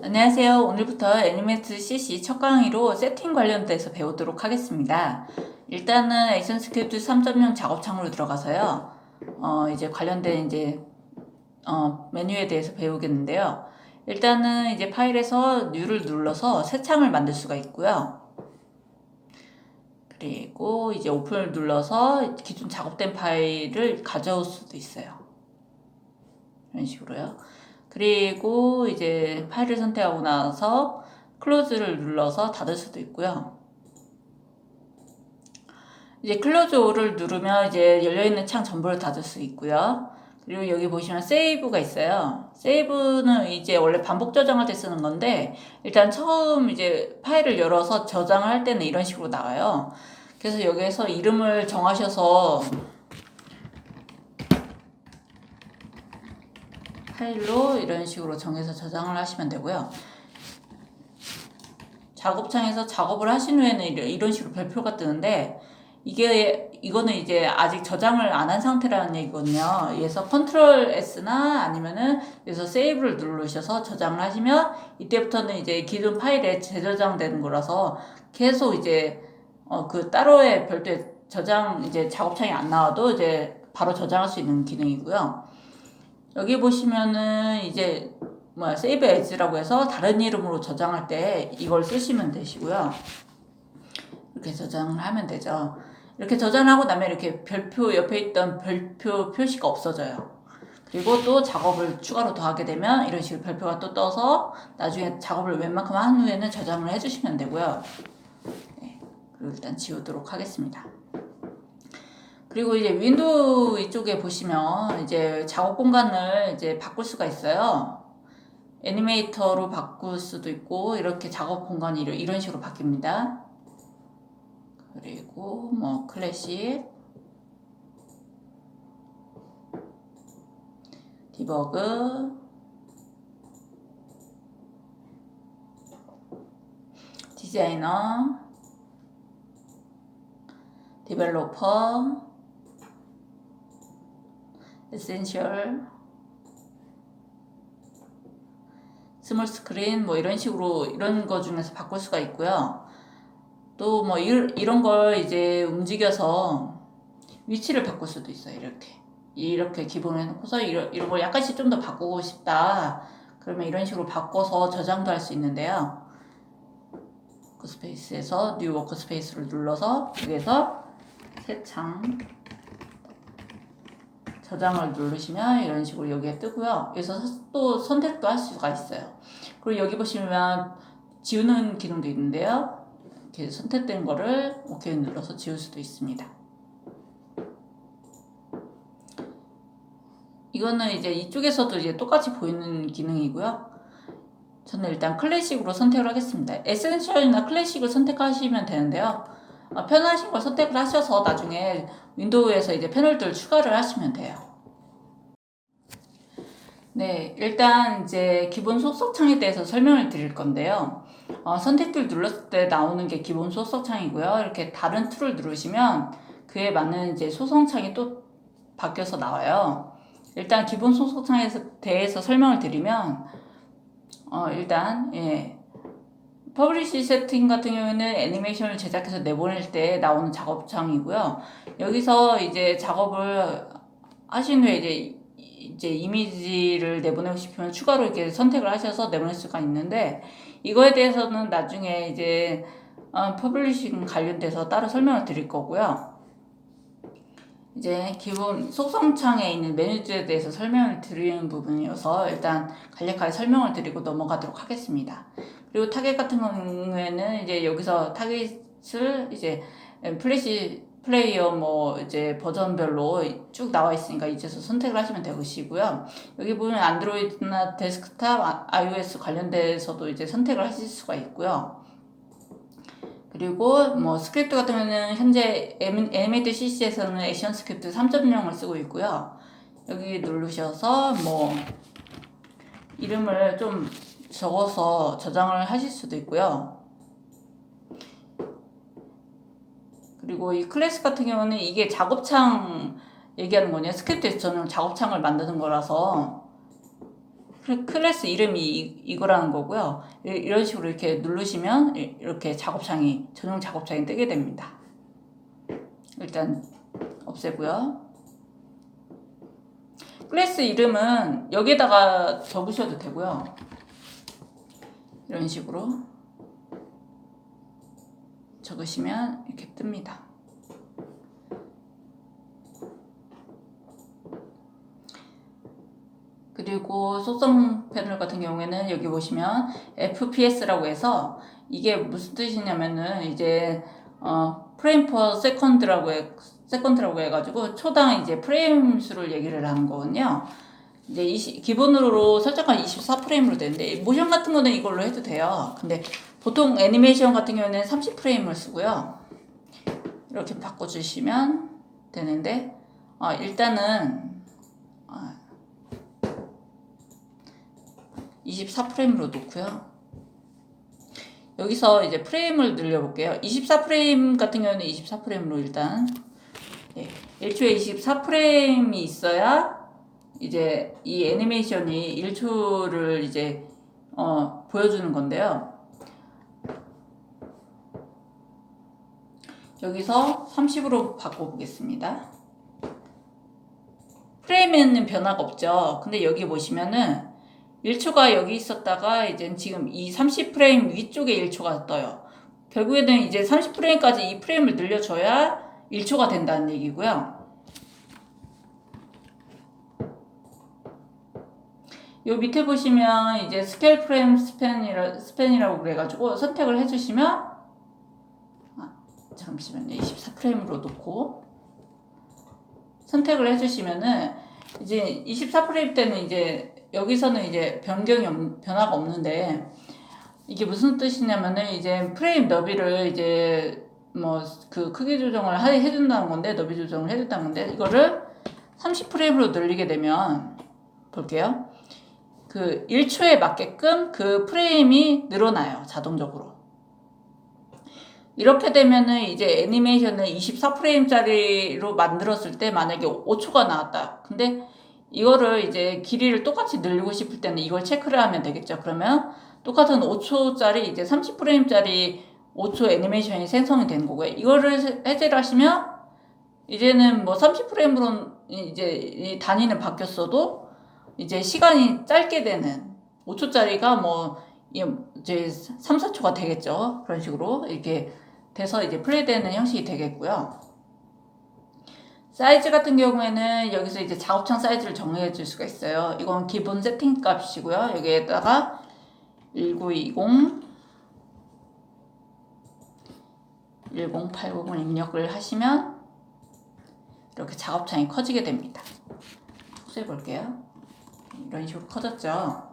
안녕하세요. 오늘부터 애니메이트 CC 첫 강의로 세팅 관련돼서 배우도록 하겠습니다. 일단은 액션 스크립트 3.0 작업창으로 들어가서요. 이제 관련된 메뉴에 대해서 배우겠는데요. 일단은 이제 파일에서 New를 눌러서 새 창을 만들 수가 있고요. 그리고 이제 오픈을 눌러서 기존 작업된 파일을 가져올 수도 있어요. 이런 식으로요. 그리고 이제 파일을 선택하고 나서 클로즈를 눌러서 닫을 수도 있고요. 이제 클로즈 올을 누르면 이제 열려있는 창 전부를 닫을 수 있고요. 그리고 여기 보시면 세이브가 있어요. 세이브는 이제 원래 반복 저장할 때 쓰는 건데, 일단 처음 이제 파일을 열어서 저장을 할 때는 이런 식으로 나와요. 그래서 여기에서 이름을 정하셔서 파일로 이런 식으로 정해서 저장을 하시면 되고요. 작업창에서 작업을 하신 후에는 이런 식으로 별표가 뜨는데, 이거는 이제 아직 저장을 안 한 상태라는 얘기거든요. 그래서 컨트롤 S나 아니면은 여기서 세이브를 누르셔서 저장을 하시면 이때부터는 이제 기존 파일에 재저장되는 거라서 계속 이제 그 따로의 별도의 저장 이제 작업창이 안 나와도 이제 바로 저장할 수 있는 기능이고요. 여기 보시면은 이제 세이브 에즈라고 해서 다른 이름으로 저장할 때 이걸 쓰시면 되시고요. 이렇게 저장을 하면 되죠. 이렇게 저장하고 나면 이렇게 별표 옆에 있던 별표 표시가 없어져요. 그리고 또 작업을 추가로 더 하게 되면 이런 식으로 별표가 또 떠서 나중에 작업을 웬만큼 한 후에는 저장을 해주시면 되고요. 네, 그리고 일단 지우도록 하겠습니다. 그리고 이제 윈도우 이쪽에 보시면 이제 작업 공간을 이제 바꿀 수가 있어요. 애니메이터로 바꿀 수도 있고 이렇게 작업 공간이 이런 식으로 바뀝니다. 그리고 클래식, 디버그, 디자이너, 디벨로퍼, 에센셜, 스몰 스크린 이런 식으로 이런 거 중에서 바꿀 수가 있고요. 또 이런 걸 이제 움직여서 위치를 바꿀 수도 있어요. 이렇게 기본에 놓고서 이런 걸 약간씩 좀 더 바꾸고 싶다. 그러면 이런 식으로 바꿔서 저장도 할 수 있는데요. 워크스페이스에서 뉴 워크스페이스를 눌러서 여기에서 새 창 저장을 누르시면 이런 식으로 여기에 뜨고요. 여기서 또 선택도 할 수가 있어요. 그리고 여기 보시면 지우는 기능도 있는데요. 이렇게 선택된 거를 OK 눌러서 지울 수도 있습니다. 이거는 이제 이쪽에서도 이제 똑같이 보이는 기능이고요. 저는 일단 클래식으로 선택을 하겠습니다. 에센셜이나 클래식을 선택하시면 되는데요. 편하신 걸 선택을 하셔서 나중에 윈도우에서 이제 패널들 추가를 하시면 돼요. 네, 일단 이제 기본 속성창에 대해서 설명을 드릴 건데요. 선택들 눌렀을 때 나오는 게 기본 속성창이고요. 이렇게 다른 툴을 누르시면 그에 맞는 이제 소성창이 또 바뀌어서 나와요. 일단 기본 속성창에 대해서 설명을 드리면 일단 퍼블리시 세팅 같은 경우에는 애니메이션을 제작해서 내보낼 때 나오는 작업창이고요. 여기서 이제 작업을 하신 후에 이제 이미지를 내보내고 싶으면 추가로 이렇게 선택을 하셔서 내보낼 수가 있는데, 이거에 대해서는 나중에 이제 퍼블리싱 관련돼서 따로 설명을 드릴 거고요. 이제 기본 속성창에 있는 메뉴들에 대해서 설명을 드리는 부분이어서 일단 간략하게 설명을 드리고 넘어가도록 하겠습니다. 그리고 타겟 같은 경우에는 이제 여기서 타겟을 이제 플래시 플레이어 이제 버전별로 쭉 나와 있으니까 이제서 선택을 하시면 되시고요. 여기 보면 안드로이드나 데스크탑, iOS 관련돼서도 이제 선택을 하실 수가 있고요. 그리고 스크립트 같은 경우는 현재 애니메이트 CC에서는 액션 스크립트 3.0을 쓰고 있고요. 여기 누르셔서 이름을 좀 적어서 저장을 하실 수도 있고요. 그리고 이 클래스 같은 경우는 이게 작업창 얘기하는 거냐, 스크립트에서 저는 작업창을 만드는 거라서 클래스 이름이 이거라는 거고요. 이런 식으로 이렇게 누르시면 이렇게 작업창이, 전용 작업창이 뜨게 됩니다. 일단 없애고요. 클래스 이름은 여기다가 적으셔도 되고요. 이런 식으로 적으시면 이렇게 뜹니다. 그리고 속성 패널 같은 경우에는 여기 보시면 FPS라고 해서 이게 무슨 뜻이냐면은 이제 프레임 퍼 세컨드라고 해가지고 초당 이제 프레임 수를 얘기를 하는 거거든요. 이제 기본으로 설정한 24프레임으로 되는데 모션 같은 거는 이걸로 해도 돼요. 근데 보통 애니메이션 같은 경우에는 30프레임을 쓰고요. 이렇게 바꿔주시면 되는데 일단은 24프레임으로 놓고요. 여기서 이제 프레임을 늘려볼게요. 24프레임 같은 경우는 24프레임으로 일단 1초에 24프레임이 있어야 이제 이 애니메이션이 1초를 이제 보여주는 건데요. 여기서 30으로 바꿔보겠습니다. 프레임에는 변화가 없죠. 근데 여기 보시면은 1초가 여기 있었다가 이제 지금 이 30프레임 위쪽에 1초가 떠요. 결국에는 이제 30프레임까지 이 프레임을 늘려줘야 1초가 된다는 얘기고요. 요 밑에 보시면 이제 스케일 프레임 스팬이라고 그래가지고 선택을 해주시면 잠시만요. 24프레임으로 놓고 선택을 해주시면은 이제 24프레임 때는 이제 여기서는 이제 변화가 없는데 이게 무슨 뜻이냐면은 이제 프레임 너비를 이제 뭐 그 크기 조정을 해준다는 건데, 너비 조정을 해준다는 건데, 이거를 30프레임으로 늘리게 되면 볼게요. 그 1초에 맞게끔 그 프레임이 늘어나요, 자동적으로. 이렇게 되면은 이제 애니메이션을 24프레임짜리로 만들었을 때 만약에 5초가 나왔다. 근데 이거를 이제 길이를 똑같이 늘리고 싶을 때는 이걸 체크를 하면 되겠죠. 그러면 똑같은 5초짜리 이제 30프레임짜리 5초 애니메이션이 생성이 되는 거고요. 이거를 해제를 하시면 이제는 뭐 30프레임으로 이제 단위는 바뀌었어도 이제 시간이 짧게 되는 5초짜리가 뭐 이제 3, 4초가 되겠죠. 그런 식으로 이렇게 돼서 이제 플레이되는 형식이 되겠고요. 사이즈 같은 경우에는 여기서 이제 작업창 사이즈를 정해 줄 수가 있어요. 이건 기본 세팅 값이고요. 여기에다가 1920 1080을 입력을 하시면 이렇게 작업창이 커지게 됩니다. 흡수해 볼게요. 이런 식으로 커졌죠.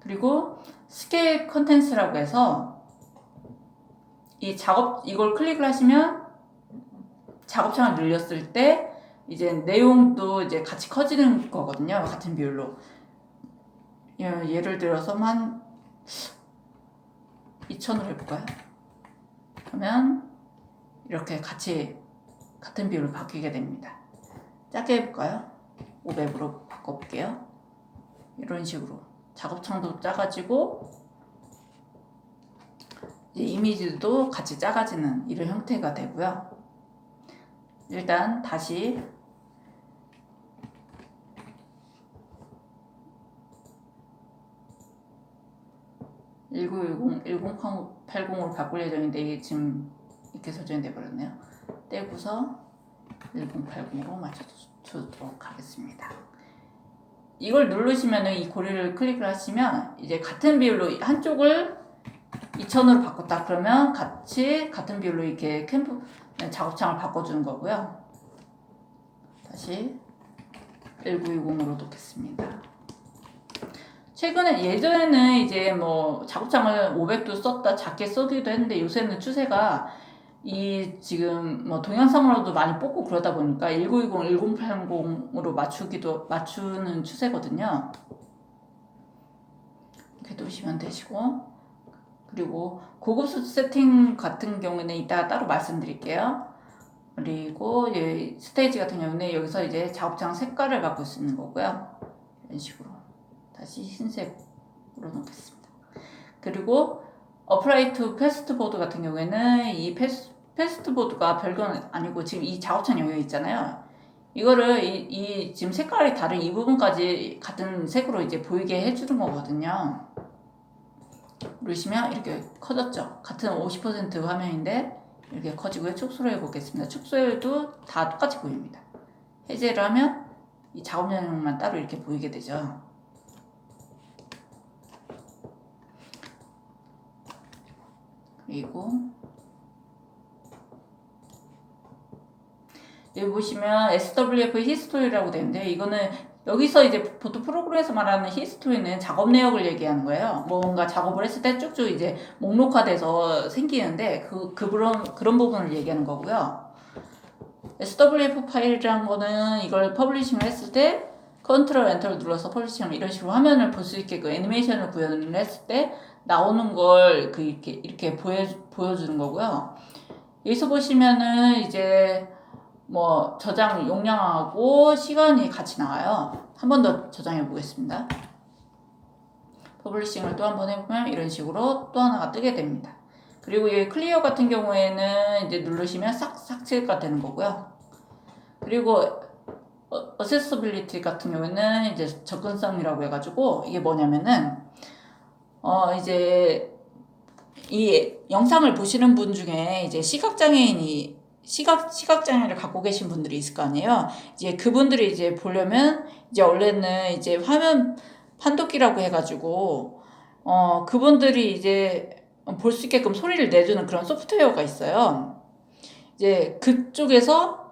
그리고 스케일 컨텐츠라고 해서 이걸 클릭을 하시면 작업창을 늘렸을 때 이제 내용도 이제 같이 커지는 거거든요. 같은 비율로. 예를 들어서 한 2000으로 해볼까요? 그러면 이렇게 같이 같은 비율로 바뀌게 됩니다. 작게 해볼까요? 500으로 바꿔볼게요. 이런 식으로 작업창도 작아지고 이미지도 같이 작아지는 이런 형태가 되고요. 일단 다시 (1910) 1080으로 바꿀 예정인데 이게 지금 이렇게 설정이 되어버렸네요. 떼고서 1080으로 맞춰주도록 하겠습니다. 이걸 누르시면은 이 고리를 클릭을 하시면 이제 같은 비율로 한쪽을 2000으로 바꿨다 그러면 같은 비율로 이렇게 작업창을 바꿔주는 거고요. 다시 1920으로 놓겠습니다. 예전에는 이제 뭐 작업창을 500도 썼다 작게 써기도 했는데 요새는 추세가 지금 뭐 동영상으로도 많이 뽑고 그러다 보니까 1920, 1080으로 맞추는 추세거든요. 이렇게 놓으시면 되시고, 그리고 고급 세팅 같은 경우에는 이따가 따로 말씀드릴게요. 그리고 스테이지 같은 경우는 여기서 이제 작업창 색깔을 바꿀 수 있는 거고요. 이런 이런 식으로 다시 흰색으로 놓겠습니다. 그리고 어플라이 투 패스트보드 같은 경우에는 이 패스트보드가 별건 아니고 지금 이 작업창 영역 있잖아요. 이거를 이 지금 색깔이 다른 이 부분까지 같은 색으로 이제 보이게 해주는 거거든요. 누르시면 이렇게 커졌죠. 같은 50% 화면인데 이렇게 커지고요. 축소를 해보겠습니다. 축소해도 다 똑같이 보입니다. 해제를 하면 이 작업 영역만 따로 이렇게 보이게 되죠. 그리고 여기 보시면 SWF 히스토리라고 되는데 이거는 여기서 이제 보통 프로그램에서 말하는 히스토리는 작업 내역을 얘기하는 거예요. 뭔가 작업을 했을 때 쭉쭉 이제 목록화돼서 생기는데 그런 부분을 얘기하는 거고요. SWF 파일이라는 거는 이걸 퍼블리싱을 했을 때 컨트롤 엔터를 눌러서 퍼블리싱 이런 식으로 화면을 볼 수 있게 그 애니메이션을 구현을 했을 때 나오는 걸 이렇게 보여주는 거고요. 여기서 보시면은 이제 뭐 저장 용량하고 시간이 같이 나와요. 한 번 더 저장해 보겠습니다. 퍼블리싱을 또 한 번 해보면 이런 식으로 또 하나가 뜨게 됩니다. 그리고 이 클리어 같은 경우에는 이제 누르시면 싹 삭제가 되는 거고요. 그리고 어세서빌리티 같은 경우에는 이제 접근성이라고 해가지고 이게 뭐냐면은 이제 이 영상을 보시는 분 중에 이제 시각장애를 갖고 계신 분들이 있을 거 아니에요. 이제 그분들이 이제 보려면 이제 원래는 이제 화면 판독기라고 해가지고 그분들이 이제 볼 수 있게끔 소리를 내주는 그런 소프트웨어가 있어요. 이제 그쪽에서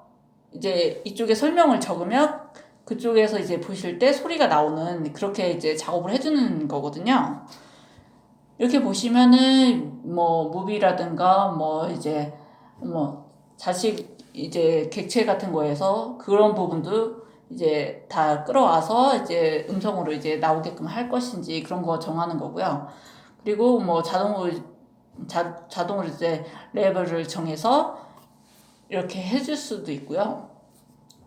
이제 이쪽에 설명을 적으면 그쪽에서 이제 보실 때 소리가 나오는 그렇게 이제 작업을 해주는 거거든요. 이렇게 보시면은 뭐 무비라든가 뭐 이제 뭐 자식 이제 객체 같은 거에서 그런 부분도 이제 다 끌어와서 이제 음성으로 이제 나오게끔 할 것인지 그런 거 정하는 거고요. 그리고 뭐 자동으로 이제 레벨을 정해서 이렇게 해줄 수도 있고요.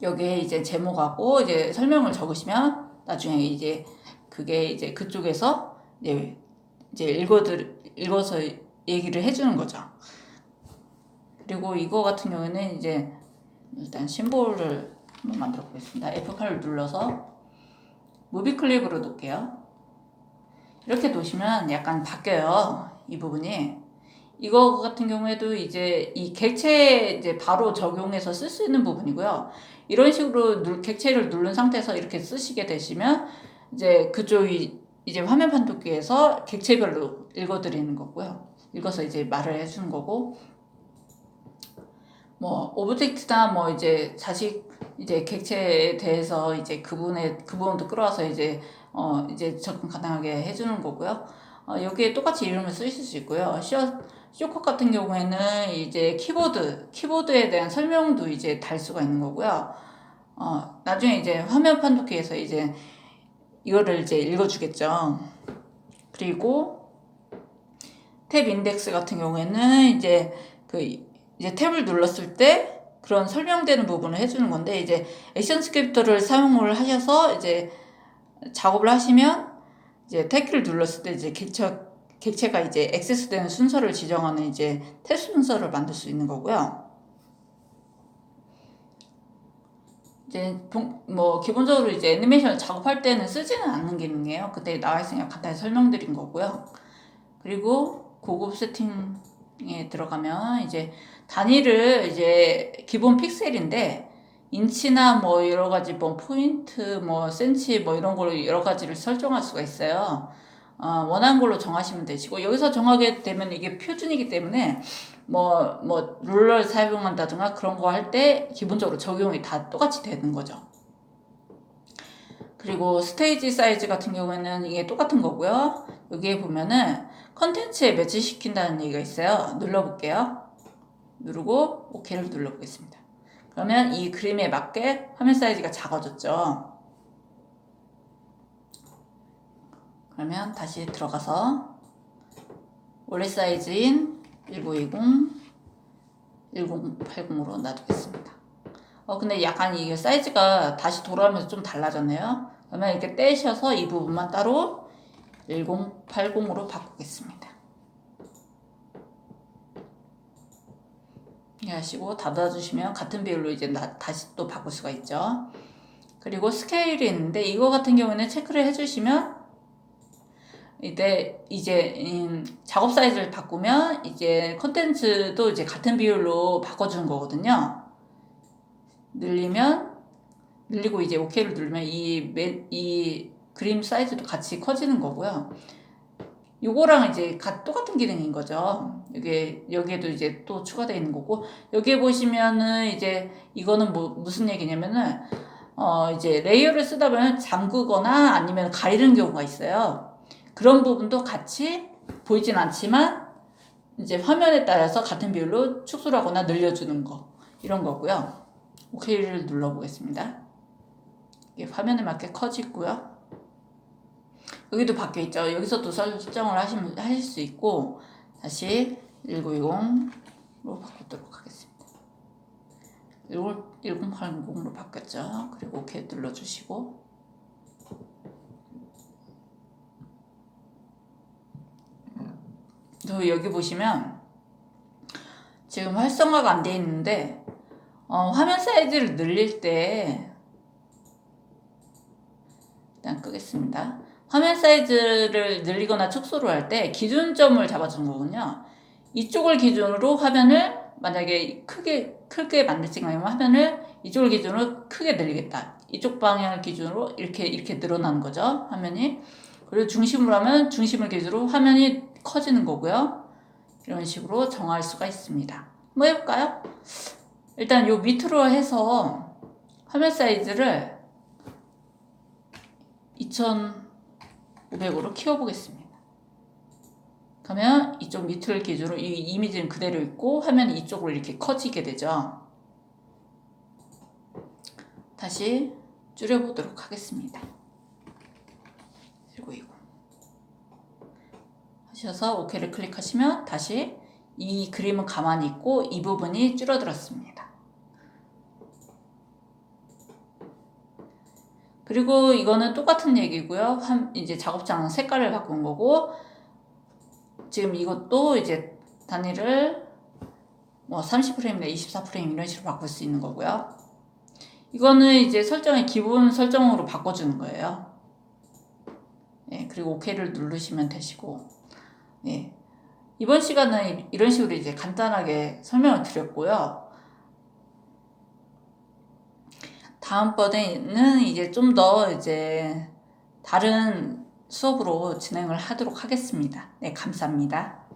여기에 이제 제목하고 이제 설명을 적으시면 나중에 이제 그게 이제 그쪽에서 이제 읽어서 얘기를 해주는 거죠. 그리고 이거 같은 경우에는 이제 일단 심볼을 한번 만들어 보겠습니다. F8을 눌러서 무비 클립으로 놓을게요. 이렇게 놓으시면 약간 바뀌어요. 이 부분이. 이거 같은 경우에도 이제 이 객체 이제 바로 적용해서 쓸 수 있는 부분이고요. 이런 식으로 객체를 누른 상태에서 이렇게 쓰시게 되시면 이제 그쪽이 이제 화면 판독기에서 객체별로 읽어드리는 거고요. 읽어서 이제 말을 해주는 거고, 뭐 오브젝트나 뭐 이제 자식 이제 객체에 대해서 이제 그 부분도 끌어와서 이제 이제 접근 가능하게 해주는 거고요. 여기에 똑같이 이름을 쓰실 수 있고요. 쇼컷 같은 경우에는 이제 키보드에 대한 설명도 이제 달 수가 있는 거고요. 나중에 이제 화면 판독기에서 이제 이거를 이제 읽어주겠죠. 그리고 탭 인덱스 같은 경우에는 이제 이제 탭을 눌렀을 때 그런 설명되는 부분을 해주는 건데 이제 액션 스크립터를 사용을 하셔서 이제 작업을 하시면 이제 탭키를 눌렀을 때 이제 객체가 이제 액세스되는 순서를 지정하는 이제 탭 순서를 만들 수 있는 거고요. 이제 뭐 기본적으로 이제 애니메이션을 작업할 때는 쓰지는 않는 기능이에요. 그때 나와 있으니까 간단히 설명드린 거고요. 그리고 고급 세팅에 들어가면 이제 단위를 이제 기본 픽셀인데 인치나 뭐 여러 가지 뭐 포인트 뭐 센치 뭐 이런 걸로 여러 가지를 설정할 수가 있어요. 원하는 걸로 정하시면 되시고 여기서 정하게 되면 이게 표준이기 때문에 뭐 룰러를 사용한다든가 그런 거 할 때 기본적으로 적용이 다 똑같이 되는 거죠. 그리고 스테이지 사이즈 같은 경우에는 이게 똑같은 거고요. 여기에 보면은 컨텐츠에 매치시킨다는 얘기가 있어요. 눌러볼게요. 누르고 OK를 눌러보겠습니다. 그러면 이 그림에 맞게 화면 사이즈가 작아졌죠. 그러면 다시 들어가서 원래 사이즈인 1920, 1080으로 놔두겠습니다. 근데 약간 이게 사이즈가 다시 돌아오면서 좀 달라졌네요. 그러면 이렇게 떼셔서 이 부분만 따로 1080으로 바꾸겠습니다. 이렇게 하시고 닫아주시면 같은 비율로 이제 다시 또 바꿀 수가 있죠. 그리고 스케일이 있는데 이거 같은 경우는 체크를 해주시면 이제 작업 사이즈를 바꾸면 이제 컨텐츠도 이제 같은 비율로 바꿔주는 거거든요. 늘리고 이제 OK를 누르면 이 그림 사이즈도 같이 커지는 거고요. 요거랑 이제 똑같은 기능인 거죠. 여기에도 이제 또 추가되어 있는 거고, 여기에 보시면은 이제 이거는 무슨 얘기냐면은, 이제 레이어를 쓰다 보면 잠그거나 아니면 가리는 경우가 있어요. 그런 부분도 같이 보이진 않지만, 이제 화면에 따라서 같은 비율로 축소를 하거나 늘려주는 거, 이런 거고요. OK를 눌러보겠습니다. 이게 화면에 맞게 커지고요. 여기도 바뀌어있죠. 여기서도 설정을 하실 수 있고, 다시 1920으로 바꾸도록 하겠습니다. 1080으로 바뀌었죠. 그리고 OK 눌러주시고, 또 여기 보시면 지금 활성화가 안 돼 있는데, 화면 사이즈를 늘릴 때, 일단 끄겠습니다. 화면 사이즈를 늘리거나 축소를 할 때 기준점을 잡아주는 거군요. 이쪽을 기준으로 화면을 만약에 크게 만들 생각이면 화면을 이쪽을 기준으로 크게 늘리겠다. 이쪽 방향을 기준으로 이렇게 늘어나는 거죠. 화면이. 그리고 중심으로 하면 중심을 기준으로 화면이 커지는 거고요. 이런 식으로 정할 수가 있습니다. 한번 해볼까요? 일단 요 밑으로 해서 화면 사이즈를 2500으로 키워보겠습니다. 그러면 이쪽 밑을 기준으로 이 이미지는 그대로 있고 화면이 이쪽으로 이렇게 커지게 되죠. 다시 줄여보도록 하겠습니다. 1920 하셔서 OK를 클릭하시면 다시 이 그림은 가만히 있고 이 부분이 줄어들었습니다. 그리고 이거는 똑같은 얘기고요. 이제 작업장 색깔을 바꾼 거고, 지금 이것도 이제 단위를 30프레임이나 24프레임 이런 식으로 바꿀 수 있는 거고요. 이거는 이제 기본 설정으로 바꿔주는 거예요. 예, 그리고 OK를 누르시면 되시고, 예. 이번 시간은 이런 식으로 이제 간단하게 설명을 드렸고요. 다음번에는 이제 좀 더 이제 다른 수업으로 진행을 하도록 하겠습니다. 네, 감사합니다.